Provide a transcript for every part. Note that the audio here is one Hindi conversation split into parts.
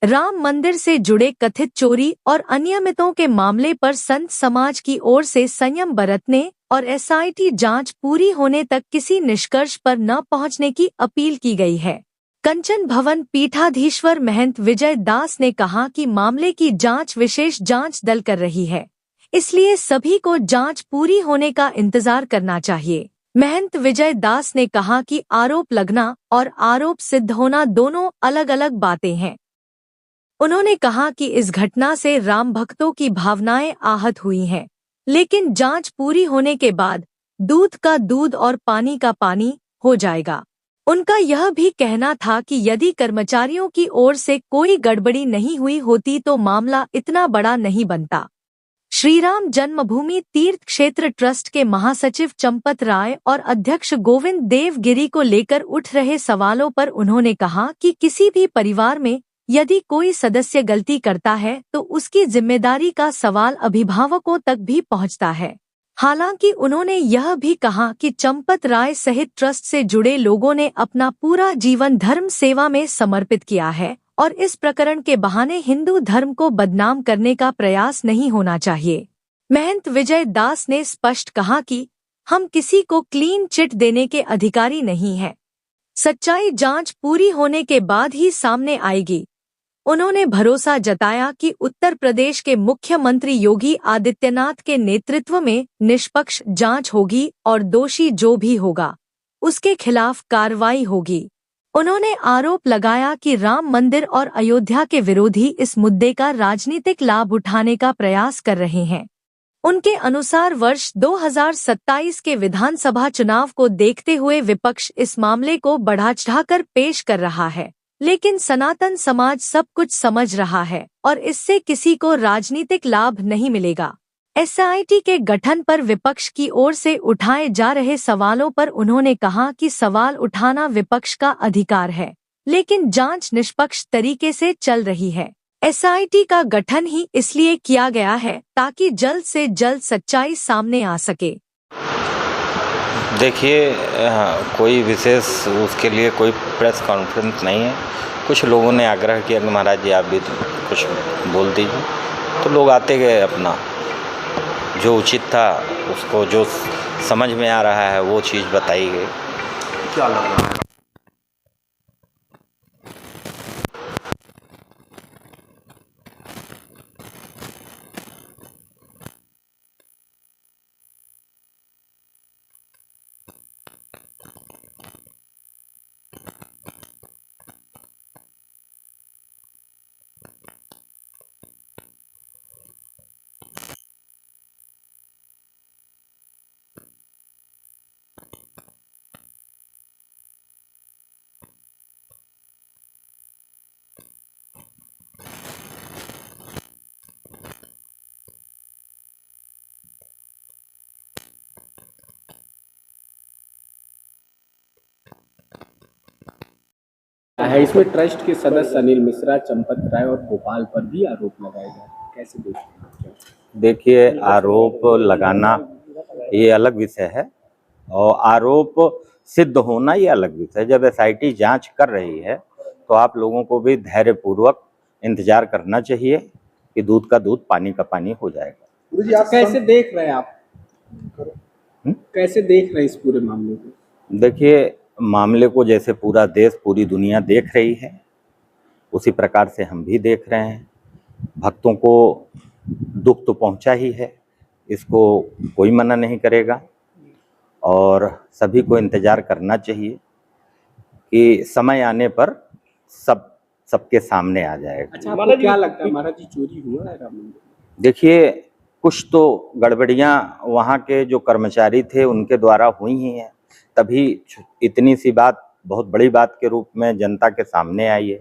राम मंदिर से जुड़े कथित चोरी और अनियमितों के मामले पर संत समाज की ओर से संयम बरतने और एसआईटी जांच पूरी होने तक किसी निष्कर्ष पर न पहुंचने की अपील की गई है। कंचन भवन पीठाधीश्वर महंत विजय दास ने कहा कि मामले की जांच विशेष जांच दल कर रही है, इसलिए सभी को जांच पूरी होने का इंतजार करना चाहिए। महंत विजय दास ने कहा कि आरोप लगना और आरोप सिद्ध होना दोनों अलग अलग बातें हैं। उन्होंने कहा कि इस घटना से राम भक्तों की भावनाएं आहत हुई हैं, लेकिन जांच पूरी होने के बाद दूध का दूध और पानी का पानी हो जाएगा। उनका यह भी कहना था कि यदि कर्मचारियों की ओर से कोई गड़बड़ी नहीं हुई होती तो मामला इतना बड़ा नहीं बनता। श्रीराम जन्मभूमि तीर्थ क्षेत्र ट्रस्ट के महासचिव चंपत राय और अध्यक्ष गोविंद देव गिरी को लेकर उठ रहे सवालों पर उन्होंने कहा कि किसी भी परिवार में यदि कोई सदस्य गलती करता है तो उसकी जिम्मेदारी का सवाल अभिभावकों तक भी पहुंचता है। हालांकि उन्होंने यह भी कहा कि चंपत राय सहित ट्रस्ट से जुड़े लोगों ने अपना पूरा जीवन धर्म सेवा में समर्पित किया है और इस प्रकरण के बहाने हिंदू धर्म को बदनाम करने का प्रयास नहीं होना चाहिए। महंत विजय दास ने स्पष्ट कहा कि हम किसी को क्लीन चिट देने के अधिकारी नहीं हैं। सच्चाई जांच पूरी होने के बाद ही सामने आएगी। उन्होंने भरोसा जताया कि उत्तर प्रदेश के मुख्यमंत्री योगी आदित्यनाथ के नेतृत्व में निष्पक्ष जांच होगी और दोषी जो भी होगा उसके खिलाफ कार्रवाई होगी। उन्होंने आरोप लगाया कि राम मंदिर और अयोध्या के विरोधी इस मुद्दे का राजनीतिक लाभ उठाने का प्रयास कर रहे हैं। उनके अनुसार वर्ष 2027 के विधानसभा चुनाव को देखते हुए विपक्ष इस मामले को बढ़ा-चढ़ाकर पेश कर रहा है, लेकिन सनातन समाज सब कुछ समझ रहा है और इससे किसी को राजनीतिक लाभ नहीं मिलेगा। एसआईटी के गठन पर विपक्ष की ओर से उठाए जा रहे सवालों पर उन्होंने कहा कि सवाल उठाना विपक्ष का अधिकार है, लेकिन जांच निष्पक्ष तरीके से चल रही है। एसआईटी का गठन ही इसलिए किया गया है ताकि जल्द से जल्द सच्चाई सामने आ सके। देखिए, कोई विशेष उसके लिए कोई प्रेस कॉन्फ्रेंस नहीं है। कुछ लोगों ने आग्रह किया कि महाराज जी आप भी तो कुछ बोल दीजिए, तो लोग आते गए, अपना जो उचित था उसको जो समझ में आ रहा है वो चीज़ बताई गई। क्या लग रहा है? है इसमें ट्रस्ट के सदस्य अनिल मिश्रा, चंपत राय और गोपाल पर भी आरोप लगाए गए, कैसे देखते हैं? देखिए, आरोप लगाना ये अलग विषय है और आरोप सिद्ध होना ये अलग विषय है। जब एसआईटी जांच कर रही है तो आप लोगों को भी धैर्यपूर्वक इंतजार करना चाहिए कि दूध का दूध पानी का पानी हो जाएगा। गुरुजी, आप कैसे देख रहे हैं? आप कैसे देख रहे हैं इस पूरे मामले को? देखिए, मामले को जैसे पूरा देश पूरी दुनिया देख रही है उसी प्रकार से हम भी देख रहे हैं। भक्तों को दुख तो पहुंचा ही है, इसको कोई मना नहीं करेगा और सभी को इंतजार करना चाहिए कि समय आने पर सबके सामने आ जाएगा। अच्छा, आपको क्या लगता है महाराज जी चोरी हुआ है राम मंदिर? देखिए, कुछ तो गड़बड़ियां वहाँ के जो कर्मचारी थे उनके द्वारा हुई ही हैं, तभी इतनी सी बात बहुत बड़ी बात के रूप में जनता के सामने आई है।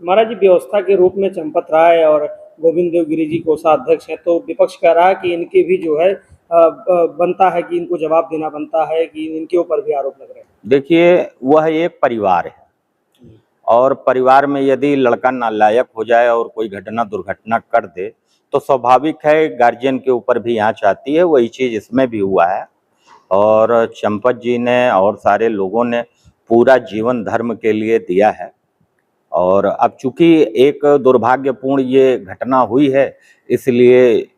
महाराज जी, व्यवस्था के रूप में चंपत राय और गोविंद देवगिरी जी कोषाध्यक्ष हैं, तो विपक्ष कह रहा है कि इनके भी जो है बनता है कि इनको जवाब देना बनता है कि इनके ऊपर भी आरोप लग रहे हैं। देखिए, वह एक परिवार है और परिवार में यदि लड़का नालायक हो जाए और कोई घटना दुर्घटना कर दे तो स्वाभाविक है गार्जियन के ऊपर भी आंच आती है। वही चीज़ इसमें भी हुआ है और चंपत जी ने और सारे लोगों ने पूरा जीवन धर्म के लिए दिया है और अब चूंकि एक दुर्भाग्यपूर्ण ये घटना हुई है, इसलिए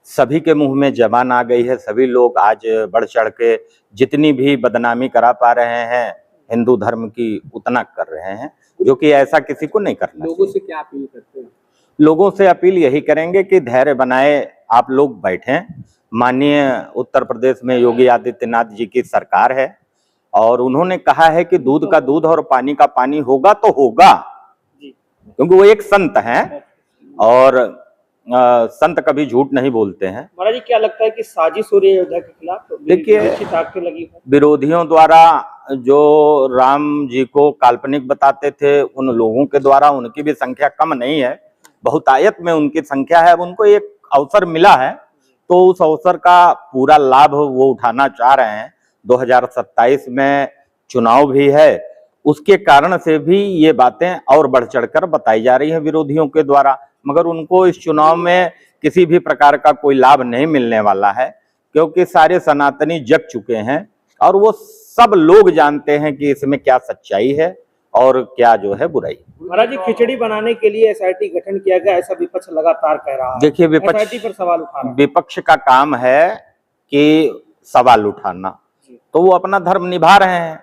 सभी के मुंह में जबान आ गई है। सभी लोग आज बढ़ चढ़ के जितनी भी बदनामी करा पा रहे हैं हिंदू धर्म की, उतना कर रहे हैं, जो कि ऐसा किसी को नहीं करना लोगों चाहिए। से क्या अपील करते हैं? लोगों से अपील यही करेंगे कि धैर्य बनाए आप लोग बैठें। माननीय उत्तर प्रदेश में योगी आदित्यनाथ जी की सरकार है और उन्होंने कहा है कि दूध का दूध और पानी का पानी होगा तो होगा, क्योंकि वो एक संत हैं और संत कभी झूठ नहीं बोलते हैं। महाराज जी, क्या लगता है कि साजिश हो रही है अयोध्या के खिलाफ? देखिए, विपक्षी ताकतें लगी हैं। विरोधियों द्वारा जो राम जी को काल्पनिक बताते थे, उन लोगों के द्वारा उनकी भी संख्या कम नहीं है, बहुतायत में उनकी संख्या है। अब उनको एक अवसर मिला है तो उस अवसर का पूरा लाभ वो उठाना चाह रहे हैं। 2027 में चुनाव भी है, उसके कारण से भी ये बातें और बढ़ चढ़कर बताई जा रही हैं विरोधियों के द्वारा, मगर उनको इस चुनाव में किसी भी प्रकार का कोई लाभ नहीं मिलने वाला है, क्योंकि सारे सनातनी जग चुके हैं और वो सब लोग जानते हैं कि इसमें क्या सच्चाई है और क्या जो है बुराई। महाराज जी, खिचड़ी बनाने के लिए एसआईटी गठन किया गया, ऐसा विपक्ष लगातार कह रहा है। देखिए, विपक्ष एसआईटी पर सवाल उठा रहा है। विपक्ष का काम है कि सवाल उठाना, तो वो अपना धर्म निभा रहे हैं।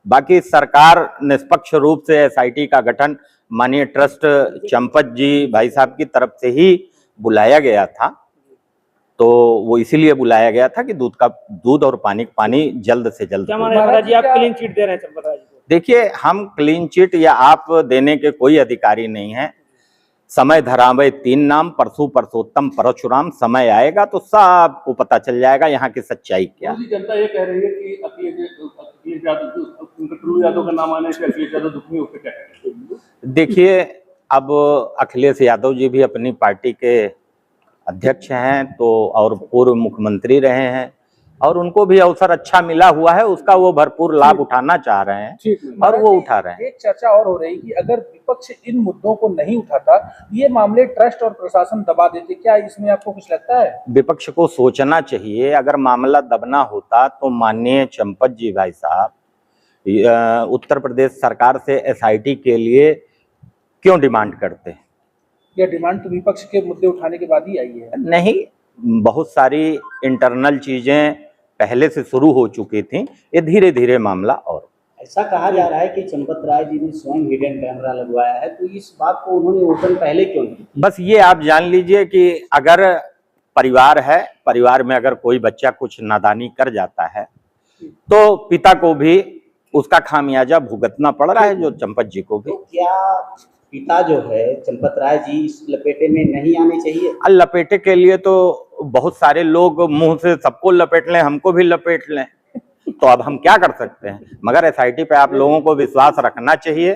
बाकी सरकार निष्पक्ष रूप से एसआईटी का गठन माननीय ट्रस्ट चंपत जी भाई साहब की तरफ से ही बुलाया गया था, तो वो इसीलिए बुलाया गया था कि दूध और पानी जल्द से जल्द। क्या महाराज जी, आप क्लीन चिट दे रहे हैं चंपत राय जी को? देखिए, हम क्लीन चिट या आप देने के कोई अधिकारी नहीं है। समय धरावे 3 नाम, परसु परसोत्तम परशुराम। समय आएगा तो सबको पता चल जाएगा यहाँ की सच्चाई क्या है। जनता ये कह रही है कि अखिलेश यादव का नाम आने से अखिलेश यादव दुखी होकर क्या कहेंगे? देखिए, अब अखिलेश यादव जी भी अपनी पार्टी के अध्यक्ष हैं तो और पूर्व मुख्यमंत्री रहे हैं और उनको भी अवसर अच्छा मिला हुआ है, उसका वो भरपूर लाभ उठाना चाह रहे हैं और वो उठा रहे हैं। एक चर्चा और हो रही कि अगर विपक्ष इन मुद्दों को नहीं उठाता, ये मामले ट्रस्ट और प्रशासन दबा देते, क्या इसमें आपको कुछ लगता है? विपक्ष को सोचना चाहिए, अगर मामला दबना होता तो माननीय चंपत जी भाई साहब उत्तर प्रदेश सरकार से एसआईटी के लिए क्यों डिमांड करते हैं? यह डिमांड तो विपक्ष के मुद्दे उठाने के बाद ही आई है। नहीं, बहुत सारी इंटरनल चीजें पहले से शुरू हो चुकी थी, ये धीरे धीरे मामला। और ऐसा कहा जा रहा है कि चंपत राय जी ने स्वयं हिडन कैमरा लगवाया है, तो इस बात को उन्होंने ओपन पहले क्यों नहीं? बस ये आप जान लीजिए कि अगर परिवार है, परिवार में अगर कोई बच्चा कुछ नादानी कर जाता है तो पिता को भी उसका खामियाजा भुगतना पड़ रहा है, जो चंपत जी को भी। तो क्या पिता जो है चंपत राय जी इस लपेटे में नहीं आने चाहिए? लपेटे के लिए तो बहुत सारे लोग मुंह से सबको लपेट लें, हमको भी लपेट लें, तो अब हम क्या कर सकते हैं। मगर एसआईटी पे आप लोगों को विश्वास रखना चाहिए